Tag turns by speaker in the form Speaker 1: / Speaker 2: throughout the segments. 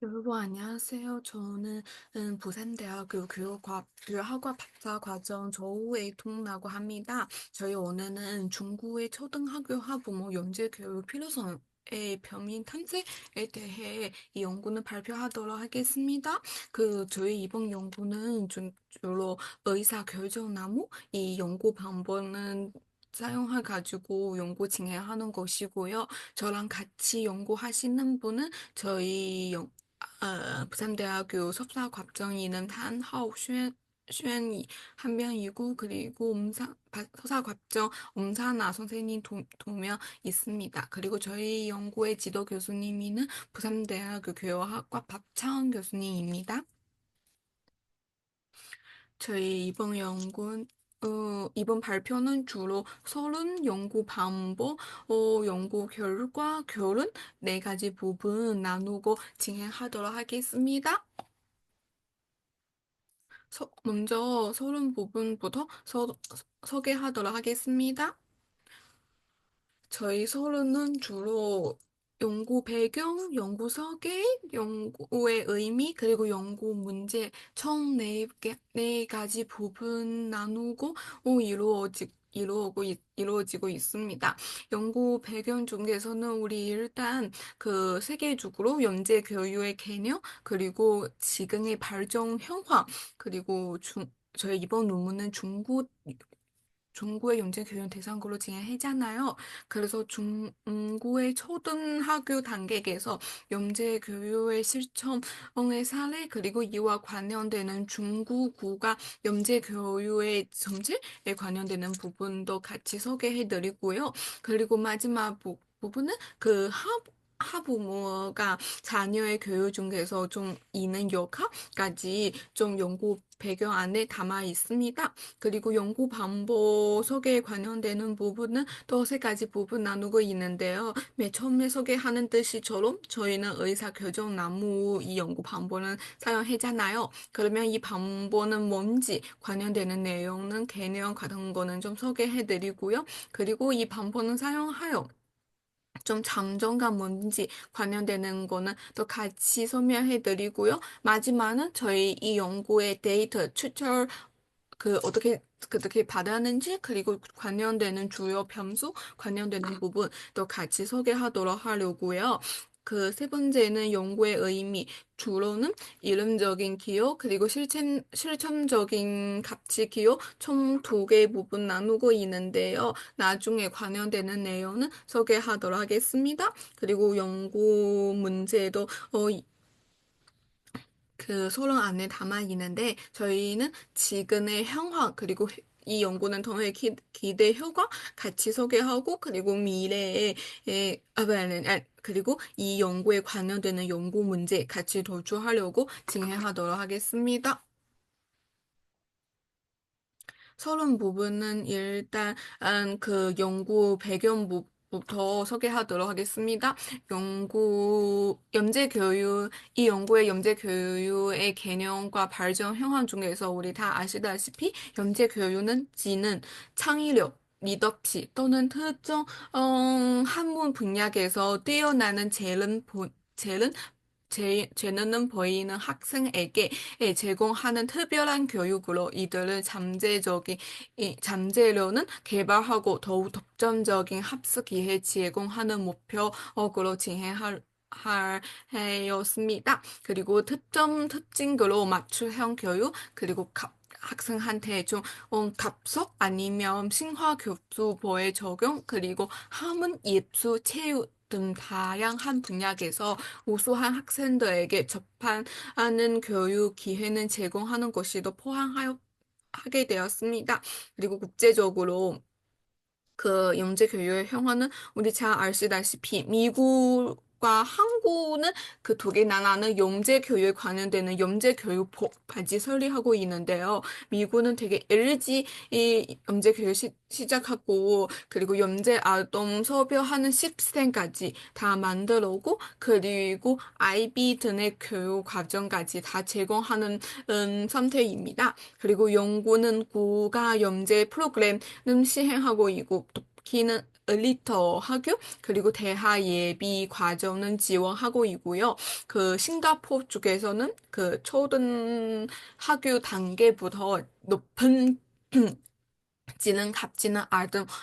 Speaker 1: 여러분 안녕하세요. 저는 부산대학교 교육학과 박사과정 조우웨이통이라고 합니다. 저희 오늘은 중국의 초등학교 학부모 연계교육 필요성의 변민 탐색에 대해 이 연구는 발표하도록 하겠습니다. 저희 이번 연구는 주로 의사 결정나무 이 연구 방법은 사용해가지고 연구 진행하는 것이고요. 저랑 같이 연구하시는 분은 부산대학교 석사과정이는 한하옥 한 명이고, 그리고 석사과정 엄사나 선생님 두 명 있습니다. 그리고 저희 연구의 지도 교수님이는 부산대학교 교육학과 박차원 교수님입니다. 저희 이번 발표는 주로 서른 연구 방법, 연구 결과, 결론 네 가지 부분 나누고 진행하도록 하겠습니다. 먼저 서론 부분부터 소개하도록 하겠습니다. 저희 서론은 주로 연구 배경, 연구 설계, 연구의 의미, 그리고 연구 문제 총 네 가지 부분 나누고 이루어지고 있습니다. 연구 배경 중에서는 우리 일단 세계적으로 연재 교육의 개념, 그리고 지금의 발전 현황, 그리고 저희 이번 논문은 중국의 연재 교육 대상으로 진행했잖아요. 그래서 중국의 초등학교 단계에서 연재 교육의 실천의 사례, 그리고 이와 관련되는 중국 국가 연재 교육의 정책에 관련되는 부분도 같이 소개해 드리고요. 그리고 마지막 부분은 하부모가 자녀의 교육 중에서 좀 있는 역할까지 좀 연구 배경 안에 담아 있습니다. 그리고 연구 방법 소개에 관련되는 부분은 또 세 가지 부분 나누고 있는데요. 맨 처음에 소개하는 뜻이처럼 저희는 의사결정나무 이 연구 방법을 사용하잖아요. 그러면 이 방법은 뭔지 관련되는 내용은 개념 같은 거는 좀 소개해드리고요. 그리고 이 방법은 사용하여 좀 장점과 뭔지 관련되는 거는 또 같이 설명해 드리고요. 마지막은 저희 이 연구의 데이터 추출 어떻게 받았는지, 그리고 관련되는 주요 변수, 관련되는 부분 또 같이 소개하도록 하려고요. 세 번째는 연구의 의미, 주로는 이론적인 기호, 그리고 실천적인 가치 기호, 총 두 개 부분 나누고 있는데요. 나중에 관련되는 내용은 소개하도록 하겠습니다. 그리고 연구 문제도 서론 안에 담아 있는데 저희는 지금의 현황 그리고 이 연구는 통해 기대 효과 같이 소개하고 그리고 미래에 그리고 이 연구에 관련되는 연구 문제 같이 도출하려고 진행하도록 하겠습니다. 서론 부분은 일단 연구 배경부터 소개하도록 하겠습니다. 이 연구의 연재 교육의 개념과 발전 현황 중에서 우리 다 아시다시피 연재 교육은 지능, 창의력, 리더십 또는 특정 학문 분야에서 뛰어나는 재능은 보이는 학생에게 제공하는 특별한 교육으로 이들을 잠재력은 개발하고 더욱 독점적인 학습 기회 제공하는 목표로 하였습니다. 그리고 특징으로 맞춤형 교육, 그리고 학생한테 좀 답석 아니면 심화 교수보의 적용, 그리고 학문, 예술, 체육 등 다양한 분야에서 우수한 학생들에게 접하는 교육 기회는 제공하는 것이 더 하게 되었습니다. 그리고 국제적으로 영재 교육의 형화는 우리 잘 아시다시피 미국과 한국은 그 두 개 나라는 영재 교육에 관련되는 영재 교육법까지 설립하고 있는데요. 미국은 되게 일찍 이 영재 교육 시작하고 그리고 영재 아동 소비하는 시스템까지 다 만들고 그리고 IB 등의 교육 과정까지 다 제공하는 상태입니다. 그리고 영국은 국가 영재 프로그램 시행하고 있고 엘리트 학교 그리고 대하 예비 과정은 지원하고 있고요. 그 싱가포르 쪽에서는 그 초등 학교 단계부터 높은 지능 값지는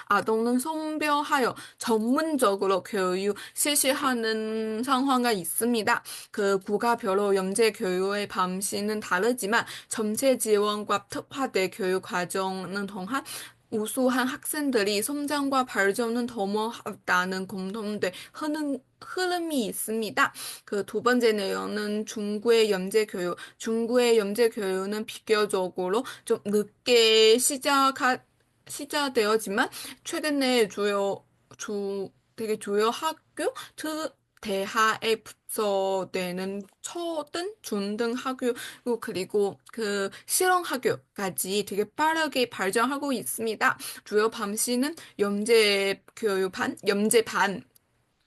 Speaker 1: 아동은 선별하여 전문적으로 교육 실시하는 상황이 있습니다. 그 국가별로 영재 교육의 방식은 다르지만 전체 지원과 특화된 교육 과정은 동안 우수한 학생들이 성장과 발전은 도모했다는 공통된 흐름이 있습니다. 그 두 번째 내용은 중국의 영재 교육. 중국의 영재 교육은 비교적으로 좀 늦게 시작되었지만 최근에 되게 주요 학교, 대하에 붙어되는 초등, 중등 학교, 그리고 그 실용학교까지 되게 빠르게 발전하고 있습니다. 주요 방식은 염제반,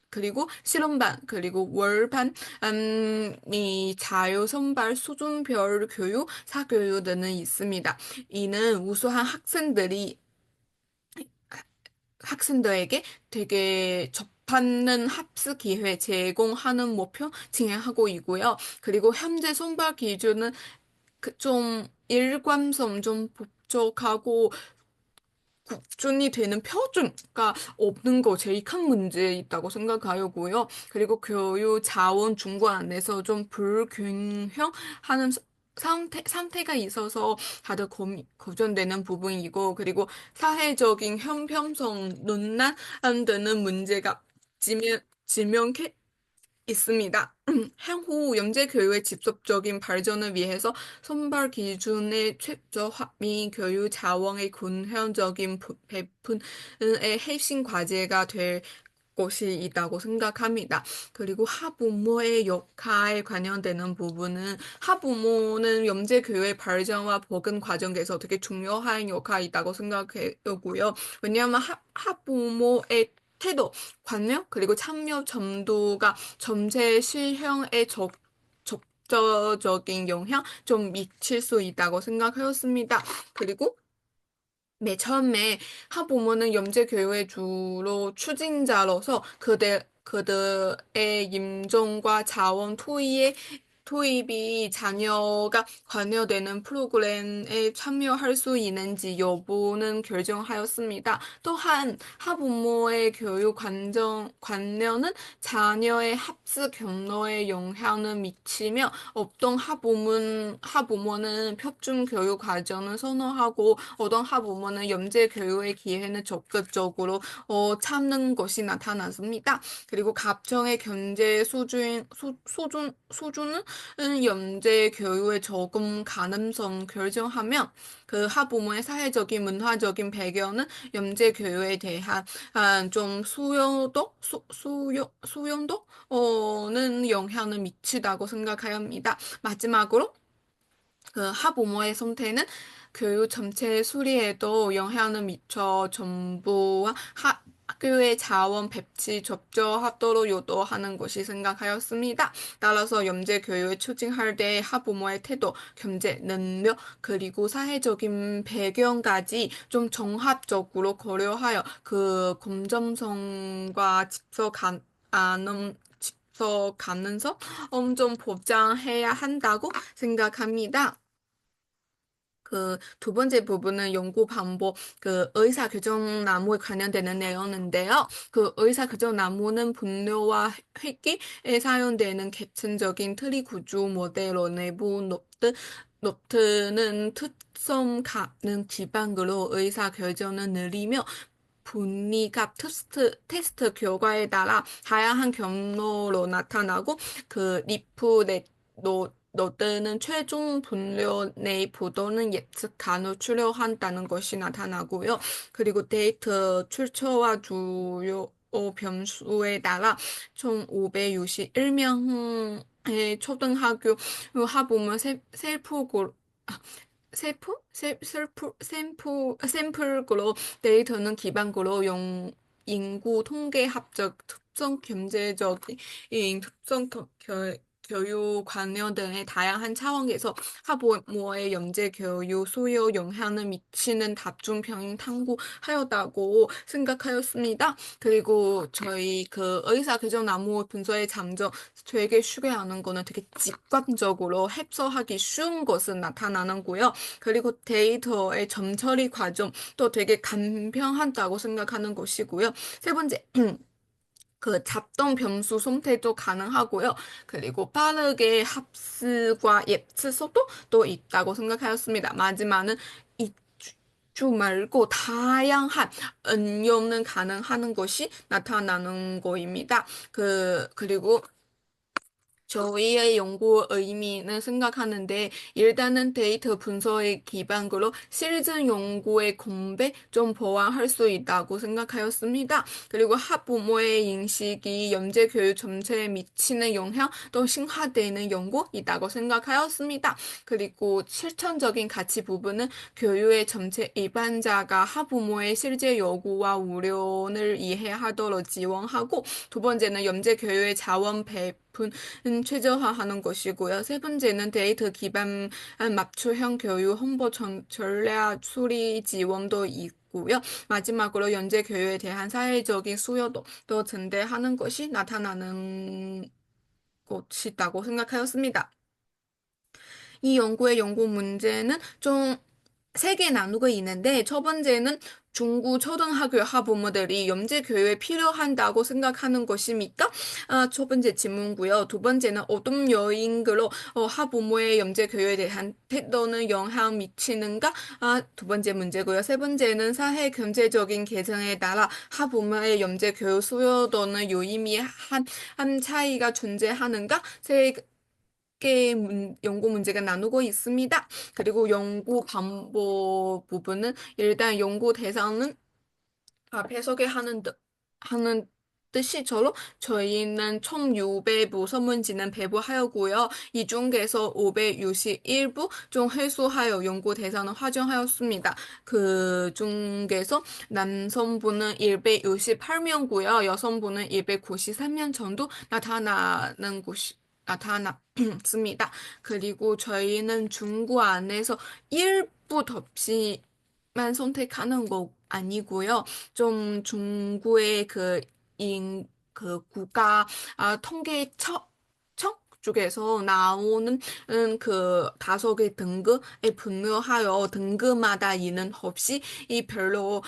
Speaker 1: 그리고 실험반, 그리고 월반, 이 자유선발 수준별 교육, 사교육 등은 있습니다. 이는 우수한 학생들에게 되게 접하는 학습 기회 제공하는 목표 진행하고 있고요. 그리고 현재 선발 기준은 그 좀 일관성 좀 부족하고 국준이 되는 표준가 없는 거 제일 큰 문제 있다고 생각하고요. 그리고 교육 자원 중과 안에서 좀 불균형하는 상태가 있어서 다들 고전되는 부분이고, 그리고 사회적인 형평성 논란 되는 문제가 지명해 있습니다. 향후 영재교육의 직접적인 발전을 위해서 선발 기준의 최저화 및 교육 자원의 균형적인 배분의 핵심 과제가 될 것이 있다고 생각합니다. 그리고 하부모의 역할에 관련되는 부분은 하부모는 영재교육의 발전과 복원 과정에서 되게 중요한 역할이 있다고 생각하고요. 왜냐하면 하부모의 태도, 관념, 그리고 참여 정도가 전체 실형에 적극적인 영향 좀 미칠 수 있다고 생각하였습니다. 그리고 맨 처음에 학부모는 영재교육의 주로 추진자로서 그들의 임종과 자원 투입이 자녀가 관여되는 프로그램에 참여할 수 있는지 여부는 결정하였습니다. 또한 학부모의 관련은 자녀의 학습 경로에 영향을 미치며 어떤 학부모는 표준 교육 과정을 선호하고 어떤 학부모는 영재 교육의 기회는 적극적으로 찾는 것이 나타났습니다. 그리고 각종의 경제 수준은 영재 교육의 적응 가능성 결정하면 그 학부모의 사회적인 문화적인 배경은 영재 교육에 대한 좀 수용도는 영향을 미치다고 생각합니다. 마지막으로 그 학부모의 선택은 교육 전체 수리에도 영향을 미쳐 정부와 학교의 자원 배치 적절하도록 유도하는 것이 생각하였습니다. 따라서 영재 교육을 추진할 때 학부모의 태도, 경제, 능력, 그리고 사회적인 배경까지 좀 종합적으로 고려하여 그 공정성과 집서 가면서 좀 보장해야 한다고 생각합니다. 그 두 번째 부분은 연구 방법, 그 의사결정나무에 관련되는 내용인데요. 그 의사결정나무는 분뇨와 회귀에 사용되는 계층적인 트리 구조 모델로 내부 노트는 특성 갖는 기반으로 의사결정을 느리며 분리갑 테스트 결과에 따라 다양한 경로로 나타나고 그 너드는 최종 분류 내 보도는 예측 간후 출력한다는 것이 나타나고요. 그리고 데이터 출처와 주요 변수에 따라 총 561명의 초등학교 학부모 샘플로 데이터는 기반으로 인구 통계 합적 특정 경제적인 특정 교육 관련 등의 다양한 차원에서 학부모의 영재 교육 수요 영향을 미치는 다중평행 탐구하였다고 생각하였습니다. 그리고 저희 그 의사교정나무 분석의 장점 되게 쉽게 하는 거는 되게 직관적으로 해석하기 쉬운 것은 나타나는고요. 그리고 데이터의 점처리 과정도 되게 간편하다고 생각하는 것이고요. 세 번째, 그 잡동 변수 선택도 가능하고요. 그리고 빠르게 합수과 예측 속도도 있다고 생각하였습니다. 마지막은 이주 말고 다양한 응용은 가능하는 것이 나타나는 거입니다. 그리고 저희의 연구 의미는 생각하는데 일단은 데이터 분석의 기반으로 실전 연구의 공배 좀 보완할 수 있다고 생각하였습니다. 그리고 학부모의 인식이 영재 교육 전체에 미치는 영향도 심화되는 연구이다고 생각하였습니다. 그리고 실천적인 가치 부분은 교육의 전체 일반자가 학부모의 실제 요구와 우려를 이해하도록 지원하고 두 번째는 영재 교육의 자원 배분 최저화하는 것이고요. 세 번째는 데이터 기반 맞춤형 교육 홍보 전략 수리 지원도 있고요. 마지막으로 연재 교육에 대한 사회적인 수요도 더 증대하는 것이 나타나는 것이라고 생각하였습니다. 이 연구의 연구 문제는 좀 세 개 나누고 있는데 첫 번째는 중고 초등학교 학부모들이 영재 교육에 필요한다고 생각하는 것입니까? 첫 번째 질문고요. 두 번째는 어떤 요인으로 학부모의 영재 교육에 대한 태도는 영향 미치는가? 두 번째 문제고요. 세 번째는 사회 경제적인 개성에 따라 학부모의 영재 교육 수요도는 유의미한 차이가 존재하는가? 개 연구 문제가 나누고 있습니다. 그리고 연구 방법 부분은 일단 연구 대상은 앞에 소개하는 하는 뜻이처럼 저희는 총 600부 선문지는 배부하였고요. 이 중에서 561부 중 회수하여 연구 대상을 확정하였습니다. 그 중에서 남성분은 168명고요. 여성분은 293명 정도 나타났습니다. 그리고 저희는 중구 안에서 일부 덮치만 선택하는 거 아니고요. 좀 중구의 그 국가 통계청 쪽에서 나오는 그 다섯 개 등급에 분류하여 등급마다 있는 없이 이 별로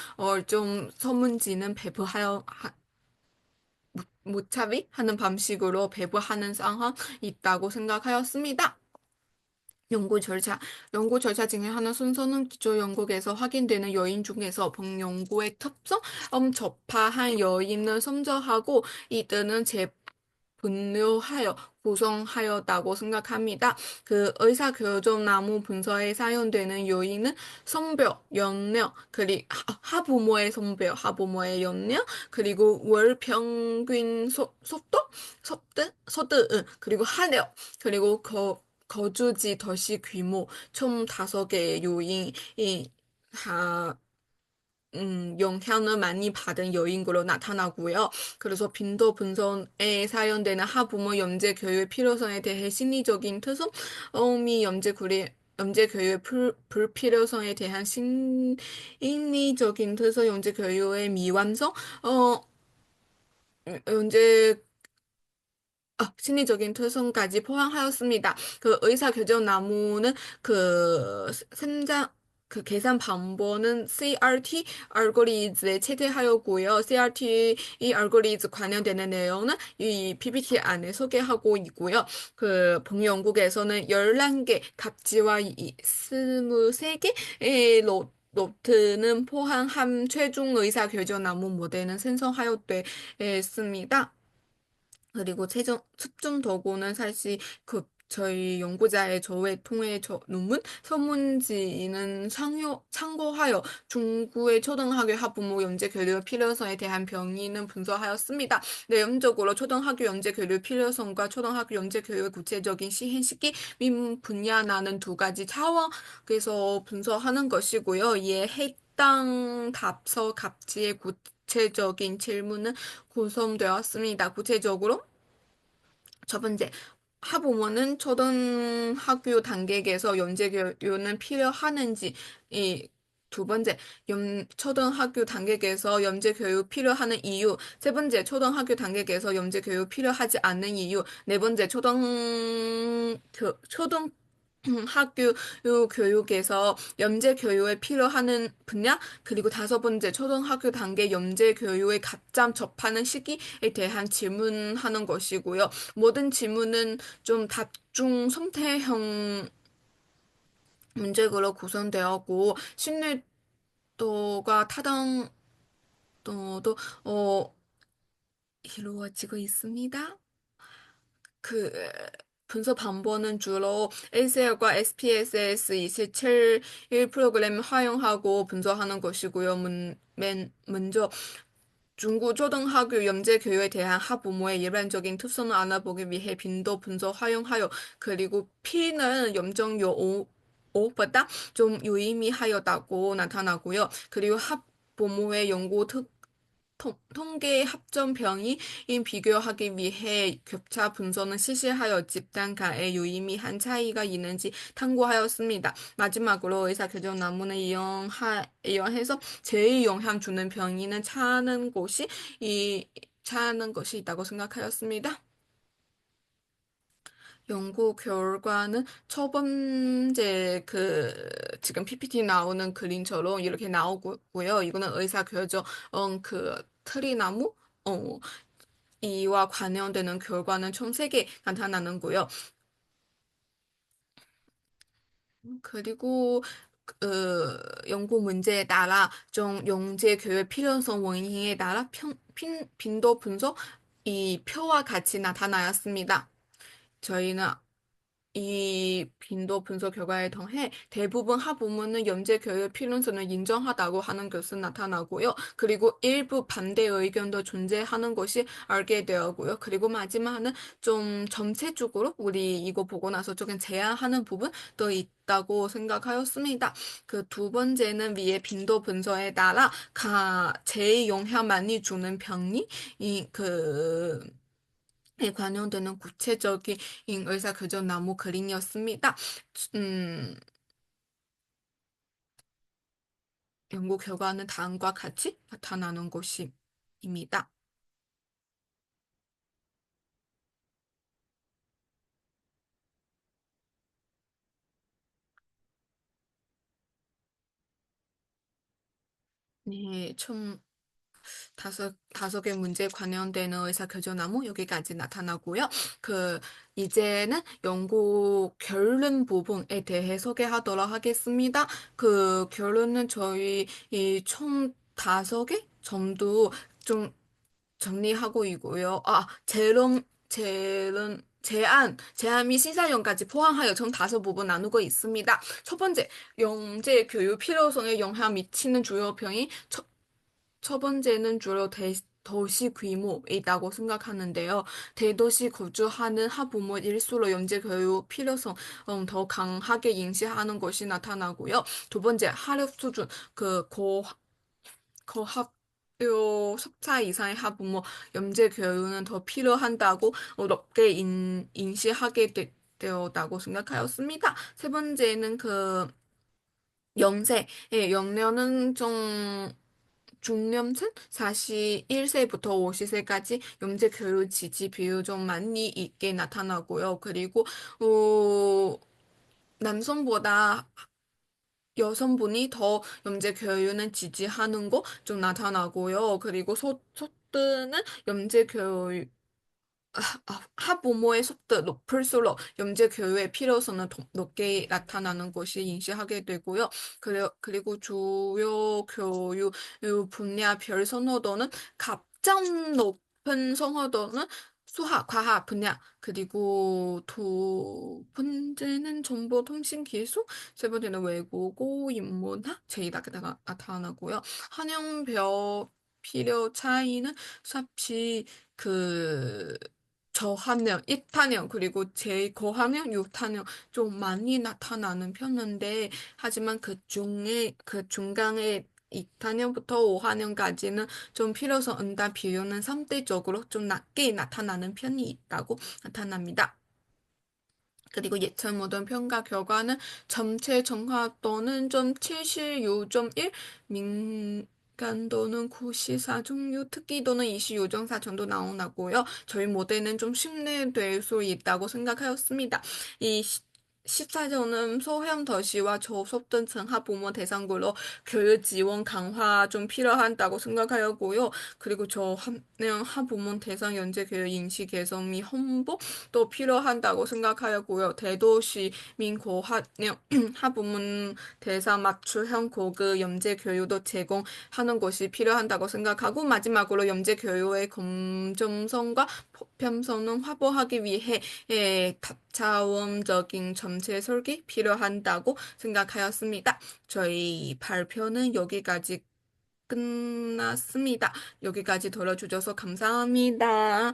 Speaker 1: 좀 서문지는 배부하여 무차비 하는 방식으로 배부하는 상황이 있다고 생각하였습니다. 연구 절차. 연구 절차 중에 하나 순서는 기초 연구에서 확인되는 요인 중에서 본연구의 특성, 접하한 요인을 선정하고 이들은 분류하여 구성하였다고 생각합니다. 그 의사교정나무 분석에 사용되는 요인은 성별, 연령, 그리고 하부모의 성별, 하부모의 연령, 그리고 월 평균 소득, 그리고 학력, 그리고 거주지 도시 규모, 총 다섯 개의 요인이 다 영향을 많이 받은 여인으로 나타나고요. 그래서 빈도 분석에 사용되는 학부모 영재 교육 필요성에 대해 심리적인 특성, 영재 교육의 불필요성에 대한 심리적인 특성, 영재 교육의 미완성, 어, 영재 심리적인 특성까지 포함하였습니다. 그 의사결정나무는 그 생장 그 계산 방법은 CRT 알고리즘에 채택하였고요. CRT 이 알고리즘 관련되는 내용은 이 PPT 안에 소개하고 있고요. 그 북영국에서는 11개 답지와 23개의 노트는 포함한 최종 의사결정나무 모델은 생성하였습니다. 그리고 최종 특정 도구는 사실 저희 연구자의 저회 통해 논문 서문지는 참고하여 중구의 초등학교 학부모 연재 교육 필요성에 대한 병인은 분석하였습니다. 내용적으로 초등학교 연재 교육 필요성과 초등학교 연재 교육의 구체적인 시행 시기 민 분야라는 두 가지 차원에서 분석하는 것이고요. 이에 해당 답서 갑지의 구체적인 질문은 구성되었습니다. 구체적으로 첫 번째, 학부모는 초등학교 단계에서 연재 교육은 필요하는지, 이 두 번째, 초등학교 단계에서 연재 교육 필요하는 이유, 세 번째, 초등학교 단계에서 연재 교육 필요하지 않는 이유, 네 번째, 학교 교육에서 연재 교육에 필요하는 분야, 그리고 다섯 번째, 초등학교 단계 연재 교육에 가장 접하는 시기에 대한 질문하는 것이고요. 모든 질문은 좀 다중 선택형 문제로 구성되었고, 신뢰도가 타당도도, 이루어지고 있습니다. 그 분석 방법은 주로 ACL과 SPSS 277 프로그램 활용하고 분석하는 것이고요. 먼저 중고 초등학교 영재 교육에 대한 학부모의 일반적인 특성을 알아보기 위해 빈도 분석 활용하여 그리고 P는 0.05보다 좀 유의미하였다고 나타나고요. 그리고 학부모의 연구 통계 합정 병이인 비교하기 위해 격차 분석을 실시하여 집단 간의 유의미한 차이가 있는지 탐구하였습니다. 마지막으로 의사결정 논문을 이용해서 제일 영향 주는 병인은 찾는 것이 있다고 생각하였습니다. 연구 결과는 첫 번째 지금 PPT 나오는 그림처럼 이렇게 나오고요. 이거는 의사결정 트리나무 어, 이와 관련되는 결과는 총 3개 나타나는고요. 그리고 연구 문제에 따라 좀 영재 교육 필요성 원인에 따라 빈도 분석 이 표와 같이 나타나였습니다. 저희는 이 빈도 분석 결과에 통해 대부분 학부모는 연재 교육 필요성을 인정하다고 하는 것은 나타나고요. 그리고 일부 반대 의견도 존재하는 것이 알게 되었고요. 그리고 마지막은 좀 전체적으로 우리 이거 보고 나서 조금 제한하는 부분도 있다고 생각하였습니다. 그 두 번째는 위의 빈도 분석에 따라 제일 영향 많이 주는 병이 에 관련되는 구체적인 의사교정 나무 그림이었습니다. 음, 연구 결과는 다음과 같이 나타나는 것입니다. 네, 총 다섯 개 문제에 관련되는 의사교정나무 여기까지 나타나고요. 그, 이제는 연구 결론 부분에 대해 소개하도록 하겠습니다. 그 결론은 저희 이 총 5개 정도 좀 정리하고 있고요. 제안 및 시사령까지 포함하여 총 5부분 나누고 있습니다. 첫 번째, 영재 교육 필요성에 영향 미치는 주요 병이 첫 번째는 주로 도시 규모이라고 생각하는데요. 대도시 거주하는 학부모 일수로 영재 교육 필요성 더 강하게 인식하는 것이 나타나고요. 두 번째, 학력 수준, 고학교 석사 이상의 학부모 영재 교육은 더 필요한다고 높게 인식하게 되었다고 생각하였습니다. 세 번째는 영려는 좀 중년층 41세부터 50세까지 영재 교육 지지 비율 좀 많이 있게 나타나고요. 그리고 남성보다 여성분이 더 영재 교육은 지지하는 거 좀 나타나고요. 그리고 소득은 영재 교육 학부모의 속도 높을수록 영재 교육의 필요성은 더 높게 나타나는 것이 인식하게 되고요. 그리고 주요 교육 분야별 선호도는 가장 높은 선호도는 수학, 과학 분야, 그리고 두 번째는 정보통신기술, 세 번째는 외국어, 인문학, 제이다가 나타나고요. 한영별 필요 차이는 삽시 그 저함량, 일탄형, 그리고 제고함량, 유탄형 좀 많이 나타나는 편인데, 하지만 그 중간에 2탄형부터 5탄형까지는 좀 필요성 응답 비율은 상대적으로 좀 낮게 나타나는 편이 있다고 나타납니다. 그리고 예천 모든 평가 결과는 전체 정확도는 좀 76.1, 민감도는 94.6, 특기도는 25.4 정도 나오고요. 저희 모델은 좀 신뢰될 수 있다고 생각하였습니다. 이 14조는 소형 도시와 저소득층 하부모 대상으로 교육 지원 강화 좀 필요하다고 생각하였고요. 그리고 저 하부모 대상 연재 교육 인식 개선 및 홍보 또 필요한다고 생각하였고요. 대도시 민고학령 하부문 대상 맞춤형 고급 영재 교육도 제공하는 것이 필요한다고 생각하고 마지막으로 영재 교육의 검정성과 보편성을 확보하기 위해 다차원적인 전체 설계 필요한다고 생각하였습니다. 저희 발표는 여기까지 끝났습니다. 여기까지 들어주셔서 감사합니다.